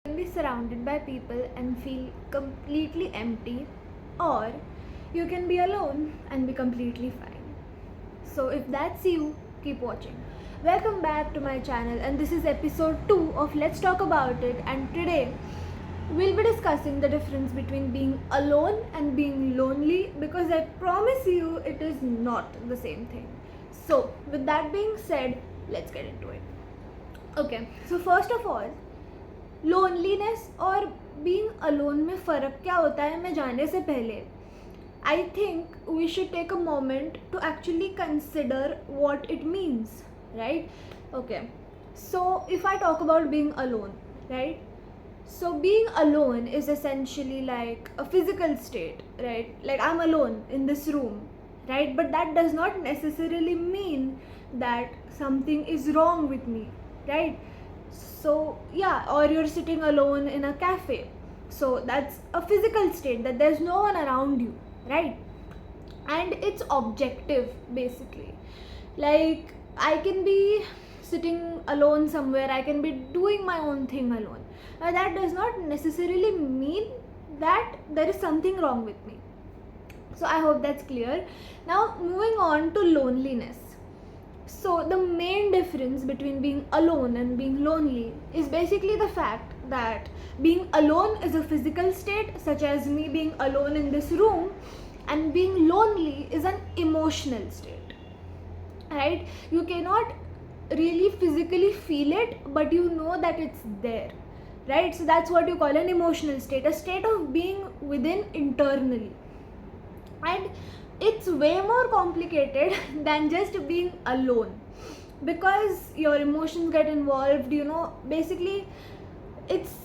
can be surrounded by people and feel completely empty, or you can be alone and be completely fine. So, if that's you, keep watching. Welcome back to my channel, and this is episode 2 of Let's Talk About It. And today we'll be discussing the difference between being alone and being lonely, because I promise you it is not the same thing. So, with that being said, let's get into it. Okay, so first of all, loneliness और being alone में फ़र्क क्या होता है मैं जानने से पहले I think we should take a moment to actually consider what it means, right? Okay, so if I talk about being alone, right? So being alone is essentially like a physical state, right? Like I'm alone in this room, right? But that does not necessarily mean that something is wrong with me, right? So yeah, or you're sitting alone in a cafe. So that's a physical state, that there's no one around you, right? And it's objective basically. Like I can be sitting alone somewhere, I can be doing my own thing alone. That does not necessarily mean that there is something wrong with me. So I hope that's clear. Now moving on to loneliness. So the main difference between being alone and being lonely is basically the fact that being alone is a physical state, such as me being alone in this room, and being lonely is an emotional state, right? You cannot really physically feel it, but you know that it's there, right? So that's what you call an emotional state, a state of being within internally. And it's way more complicated than just being alone, because your emotions get involved, basically it's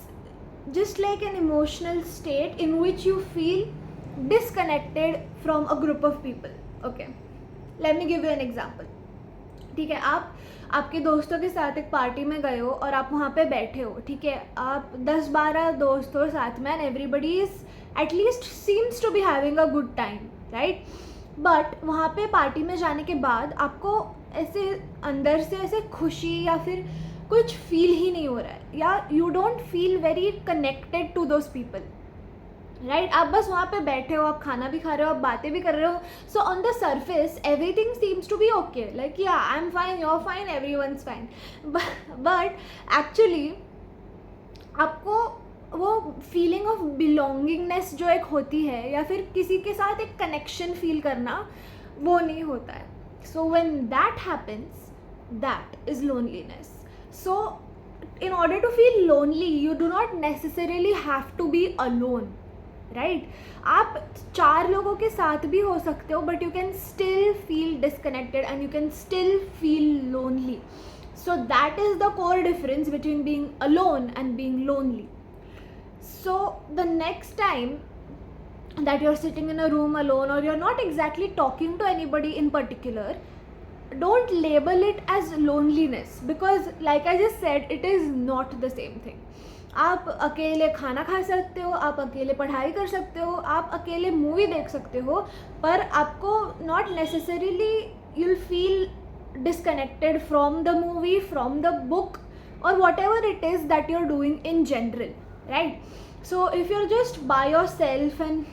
just like an emotional state in which you feel disconnected from a group of people. Okay, let me give you an example. ठीक है, आपके दोस्तों के साथ एक party में गए हो और आप वहाँ पे बैठे हो, ठीक है, आप 10-12 दोस्त हो साथ में, and everybody is at least seems to be having a good time, right? But वहाँ पे पार्टी में जाने के बाद आपको ऐसे अंदर से ऐसे खुशी या फिर कुछ फील ही नहीं हो रहा है, या you don't feel very connected to those people, right? आप बस वहाँ पे बैठे हो, आप खाना भी खा रहे हो, आप बातें भी कर रहे हो. So on the surface everything seems to be okay, like yeah I am fine, you are fine, every one is fine. But actually आपको वो फीलिंग ऑफ बिलोंगिंगनेस जो एक होती है, या फिर किसी के साथ एक कनेक्शन फील करना, वो नहीं होता है. So when that happens, that is loneliness. So in order to feel lonely, you do not necessarily have to be alone, right? आप 4 लोगों के साथ भी हो सकते हो, but you can still feel disconnected and you can still feel lonely. So that is the core difference between being alone and being lonely. So the next time that you're sitting in a room alone, or you're not exactly talking to anybody in particular, don't label it as loneliness, because like I just said, it is not the same thing. आप अकेले खाना खा सकते हो, आप अकेले पढ़ाई कर सकते हो, आप अकेले मूवी देख सकते हो, पर आपको not necessarily you'll feel disconnected from the movie, from the book, or whatever it is that you're doing in general, right? So if you're just by yourself and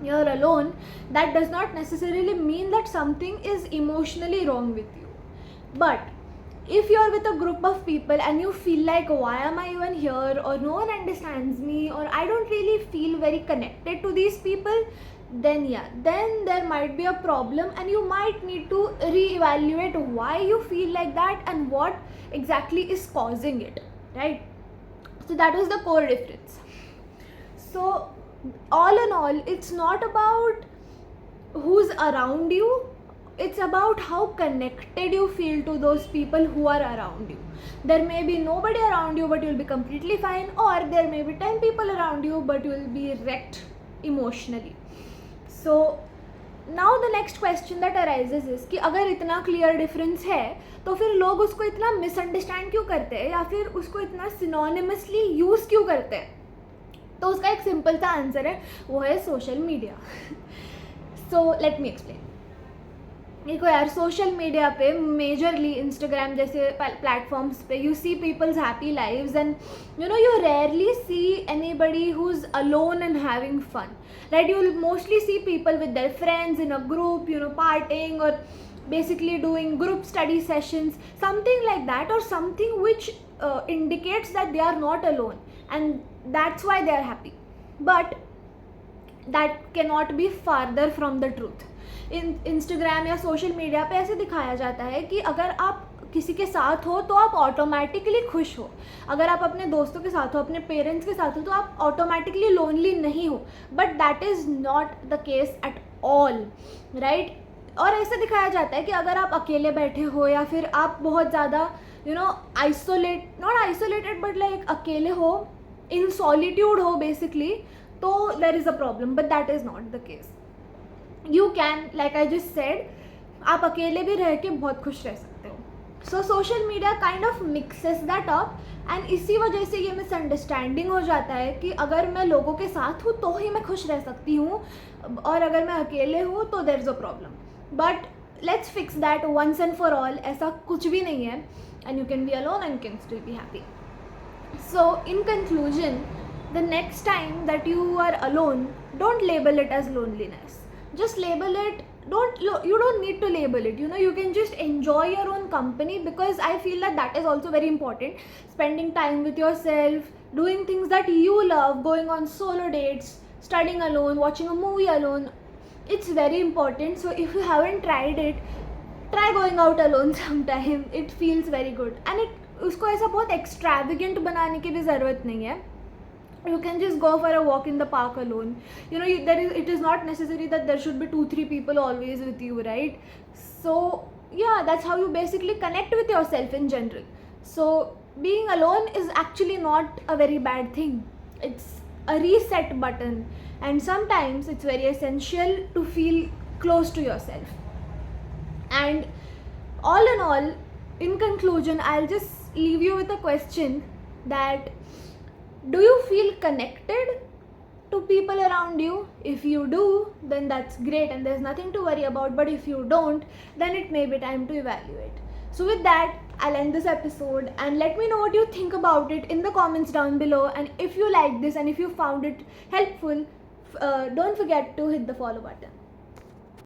you're alone, that does not necessarily mean that something is emotionally wrong with you. But if you're with a group of people and you feel like, why am I even here, or no one understands me, or I don't really feel very connected to these people, then then there might be a problem, and you might need to reevaluate why you feel like that and what exactly is causing it, right? So that is the core difference. So all in all, it's not about who's around you, it's about how connected you feel to those people who are around you. There may be nobody around you, but you'll be completely fine, or there may be 10 people around you, but you'll be wrecked emotionally. So now the next question that arises is कि अगर इतना clear difference है, तो फिर लोग उसको इतना misunderstand क्यों करते हैं, या फिर उसको इतना सिनोनिमसली यूज़ क्यों करते हैं? तो उसका एक सिंपल सा आंसर है, वो है social media. So let me explain. देखो यार, सोशल मीडिया पे मेजरली इंस्टाग्राम जैसे प्लेटफॉर्म्स पे you see peoples happy lives and you rarely see anybody who is alone and having fun, right? You will mostly see people with their friends in a group, partying or basically doing group study sessions, something like that, or something which indicates that they are not alone and that's why they are happy. But that cannot be farther from the truth. Instagram या social media पे ऐसे दिखाया जाता है कि अगर आप किसी के साथ हो तो आप ऑटोमेटिकली खुश हो, अगर आप अपने दोस्तों के साथ हो, अपने पेरेंट्स के साथ हो, तो आप ऑटोमेटिकली लोनली नहीं हो. But that is not the case at all, right? और ऐसे दिखाया जाता है कि अगर आप अकेले बैठे हो या फिर आप बहुत ज़्यादा नॉट आइसोलेटेड बट लाइक अकेले हो, इन सॉलिट्यूड हो बेसिकली, तो there is a problem. But that is not the case. You can, like I just said, आप अकेले भी रह के बहुत खुश रह सकते हो. So social media kind of mixes that up and इसी वजह से ये मिसअंडरस्टैंडिंग हो जाता है कि अगर मैं लोगों के साथ हूँ तो ही मैं खुश रह सकती हूँ और अगर मैं अकेले हूँ तो there is a problem. But let's fix that once and for all. ऐसा कुछ भी नहीं है and you can be alone and can still be happy. So in conclusion, the next time that you are alone, don't label it as loneliness. Just label it, you don't need to label it, you can just enjoy your own company, because I feel that that is also very important. Spending time with yourself, doing things that you love, going on solo dates, studying alone, watching a movie alone, it's very important. So if you haven't tried it, try going out alone sometime. It feels very good and उसको ऐसा बहुत extravagant बनाने की भी ज़रूरत नहीं है. You can just go for a walk in the park alone. It is not necessary that there should be 2-3 people always with you, right? So yeah, that's how you basically connect with yourself in general. So being alone is actually not a very bad thing. It's a reset button and sometimes it's very essential to feel close to yourself. And all in all, in conclusion, I'll just leave you with a question that do you feel connected to people around you? If you do, then that's great and there's nothing to worry about. But if you don't, then it may be time to evaluate. So with that, I'll end this episode and let me know what you think about it in the comments down below. And if you like this and if you found it helpful, don't forget to hit the follow button.